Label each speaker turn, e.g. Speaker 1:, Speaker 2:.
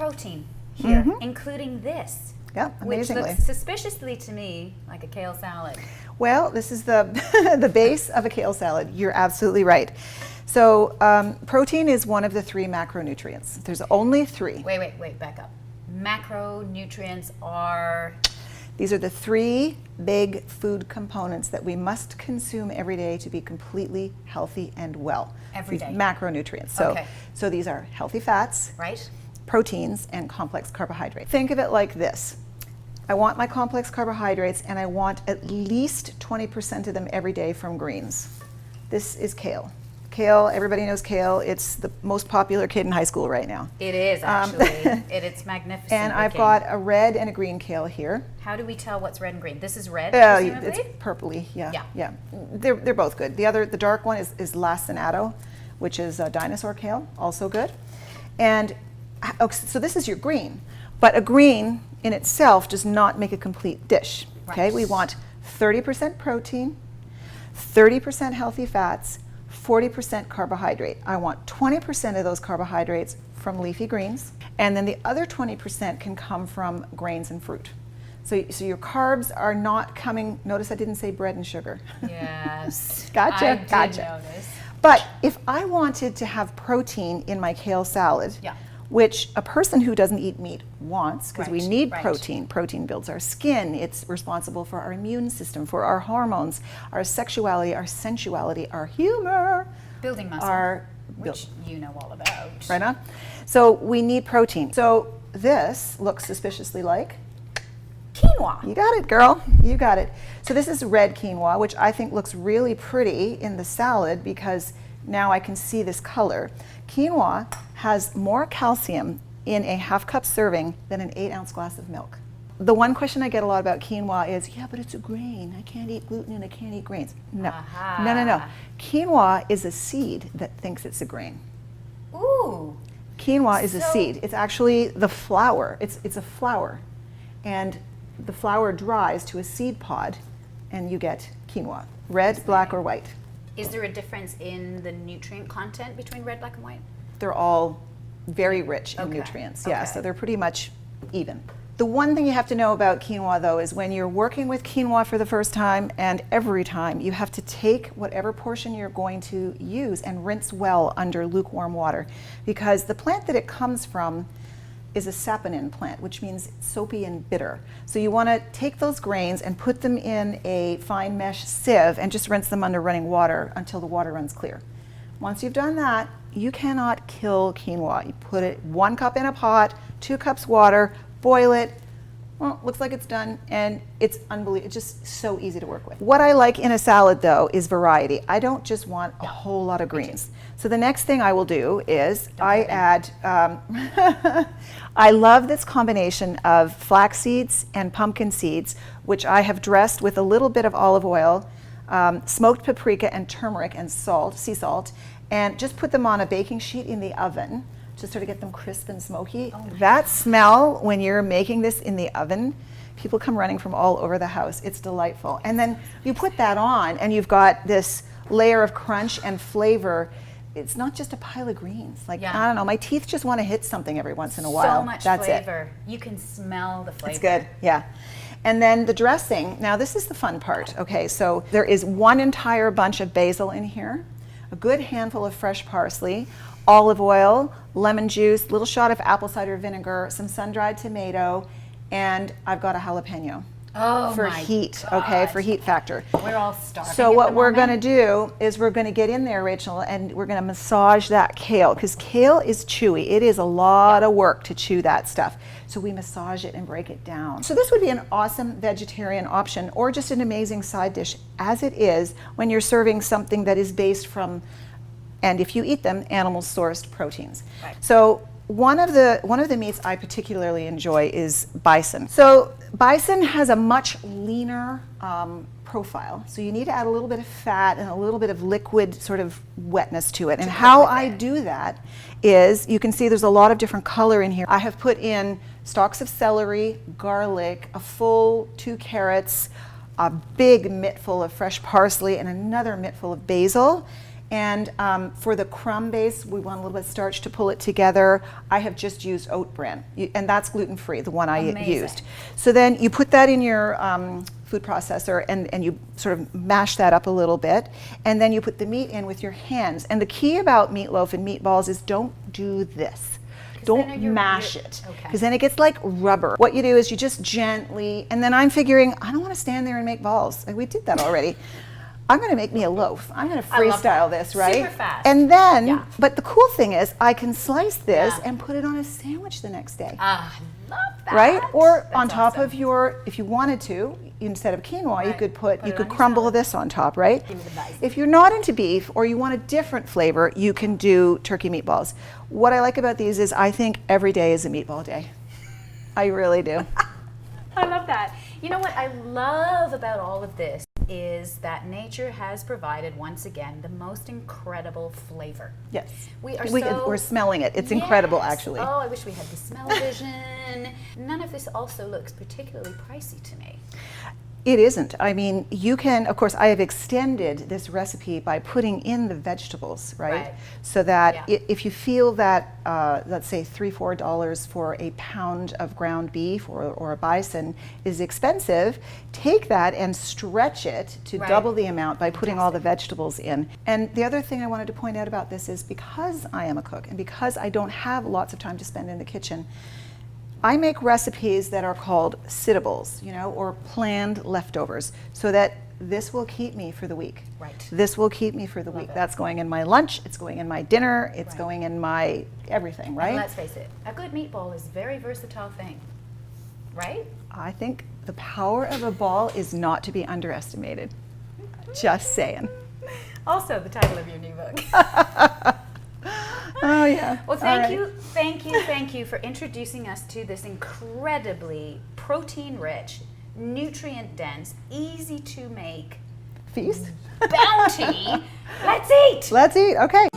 Speaker 1: protein here, including this.
Speaker 2: Yeah, amazingly.
Speaker 1: Which looks suspiciously to me like a kale salad.
Speaker 2: Well, this is the, the base of a kale salad. You're absolutely right. So protein is one of the 3 macronutrients. There's only 3.
Speaker 1: Wait, back up. Macronutrients are?
Speaker 2: These are the 3 big food components that we must consume every day to be completely healthy and well.
Speaker 1: Every day.
Speaker 2: Macronutrients. So these are healthy fats,
Speaker 1: right,
Speaker 2: proteins, and complex carbohydrates. Think of it like this. I want my complex carbohydrates, and I want at least 20% of them every day from greens. This is kale. Kale, everybody knows kale. It's the most popular kid in high school right now.
Speaker 1: It is, actually. It's magnificent.
Speaker 2: And I've got a red and a green kale here.
Speaker 1: How do we tell what's red and green? This is red, presumably?
Speaker 2: It's purpley, yeah. They're both good. The dark one is lacinato, which is dinosaur kale, also good. And so this is your green. But a green in itself does not make a complete dish. Okay,
Speaker 1: Right.
Speaker 2: we want 30% protein, 30% healthy fats, 40% carbohydrate. I want 20% of those carbohydrates from leafy greens, and then the other 20% can come from grains and fruit. So your carbs are not coming, notice I didn't say bread and sugar.
Speaker 1: Yes.
Speaker 2: Gotcha,
Speaker 1: I did
Speaker 2: gotcha.
Speaker 1: notice.
Speaker 2: But if I wanted to have protein in my kale salad, which a person who doesn't eat meat wants, because we need protein. Protein builds our skin. It's responsible for our immune system, for our hormones, our sexuality, our sensuality, our humor.
Speaker 1: Building muscle, which you know all about.
Speaker 2: Right on. So we need protein. So this looks suspiciously like?
Speaker 1: Quinoa.
Speaker 2: You got it, girl. You got it. So this is red quinoa, which I think looks really pretty in the salad because now I can see this color. Quinoa has more calcium in a half-cup serving than an 8-ounce glass of milk. The one question I get a lot about quinoa is, yeah, but it's a grain. I can't eat gluten and I can't eat grains. No, no. Quinoa is a seed that thinks it's a grain.
Speaker 1: Ooh.
Speaker 2: Quinoa is a seed. It's actually the flour. It's a flour. And the flour dries to a seed pod and you get quinoa, red, black, or white.
Speaker 1: Is there a difference in the nutrient content between red, black, and white?
Speaker 2: They're all very rich in nutrients, so they're pretty much even. The one thing you have to know about quinoa, though, is when you're working with quinoa for the first time and every time, you have to take whatever portion you're going to use and rinse well under lukewarm water, because the plant that it comes from is a saponin plant, which means soapy and bitter. So you want to take those grains and put them in a fine mesh sieve and just rinse them under running water until the water runs clear. Once you've done that, you cannot kill quinoa. You put it 1 cup in a pot, 2 cups water, boil it. Well, looks like it's done, and it's unbelievable. It's just so easy to work with. What I like in a salad, though, is variety. I don't just want a whole lot of greens. So the next thing I will do is I add, I love this combination of flax seeds and pumpkin seeds, which I have dressed with a little bit of olive oil, smoked paprika and turmeric and salt, sea salt, and just put them on a baking sheet in the oven to sort of get them crisp and smoky. That smell when you're making this in the oven, people come running from all over the house. It's delightful. And then you put that on and you've got this layer of crunch and flavor. It's not just a pile of greens. Like, I don't know, my teeth just want to hit something every once in a while.
Speaker 1: So much flavor. You can smell the flavor.
Speaker 2: It's good, yeah. And then the dressing, now this is the fun part. Okay, so there is 1 entire bunch of basil in here, a good handful of fresh parsley, olive oil, lemon juice, little shot of apple cider vinegar, some sun-dried tomato, and I've got a jalapeno. For heat, okay, for heat factor.
Speaker 1: We're all starving.
Speaker 2: So what we're going to do is we're going to get in there, Rachel, and we're going to massage that kale, because kale is chewy. It is a lot of work to chew that stuff. So we massage it and break it down. So this would be an awesome vegetarian option, or just an amazing side dish, as it is when you're serving something that is based from, and if you eat them, animal-sourced proteins. So one of the meats I particularly enjoy is bison. So bison has a much leaner profile. So you need to add a little bit of fat and a little bit of liquid sort of wetness to it. And how I do that is, you can see there's a lot of different color in here. I have put in stalks of celery, garlic, a full 2 carrots, a big mittful of fresh parsley, and another mittful of basil. And for the crumb base, we want a little bit of starch to pull it together. I have just used oat bran, and that's gluten-free, the one I used. So then you put that in your food processor and you sort of mash that up a little bit, and then you put the meat in with your hands. And the key about meatloaf and meatballs is don't do this. Don't mash it, because then it gets like rubber. What you do is you just gently, and then I'm figuring, I don't want to stand there and make balls. Like, we did that already. I'm going to make me a loaf. I'm going to freestyle this, right?
Speaker 1: Super fast.
Speaker 2: And then, but the cool thing is I can slice this and put it on a sandwich the next day.
Speaker 1: I love that.
Speaker 2: Right? Or on top of your, if you wanted to, instead of quinoa, you could you could crumble this on top, right? If you're not into beef or you want a different flavor, you can do turkey meatballs. What I like about these is I think every day is a meatball day. I really do.
Speaker 1: I love that. You know what I love about all of this is that nature has provided, once again, the most incredible flavor.
Speaker 2: Yes.
Speaker 1: We're
Speaker 2: smelling it. It's incredible, actually.
Speaker 1: Oh, I wish we had the smell-o-vision. None of this also looks particularly pricey to me.
Speaker 2: It isn't. I mean, you can, of course, I have extended this recipe by putting in the vegetables, right? So that if you feel that, let's say $3-4 for a pound of ground beef or a bison is expensive, take that and stretch it to double the amount by putting all the vegetables in. And the other thing I wanted to point out about this is because I am a cook and because I don't have lots of time to spend in the kitchen, I make recipes that are called sittables, or planned leftovers, so that this will keep me for the week.
Speaker 1: Right.
Speaker 2: This will keep me for the week. That's going in my lunch, it's going in my dinner, it's going in my everything, right?
Speaker 1: And let's face it, a good meatball is a very versatile thing, right?
Speaker 2: I think the power of a ball is not to be underestimated. Just saying.
Speaker 1: Also the title of your new book.
Speaker 2: Oh yeah.
Speaker 1: Well, thank you for introducing us to this incredibly protein-rich, nutrient-dense, easy to make
Speaker 2: feast.
Speaker 1: bounty. Let's eat.
Speaker 2: Let's eat. Okay.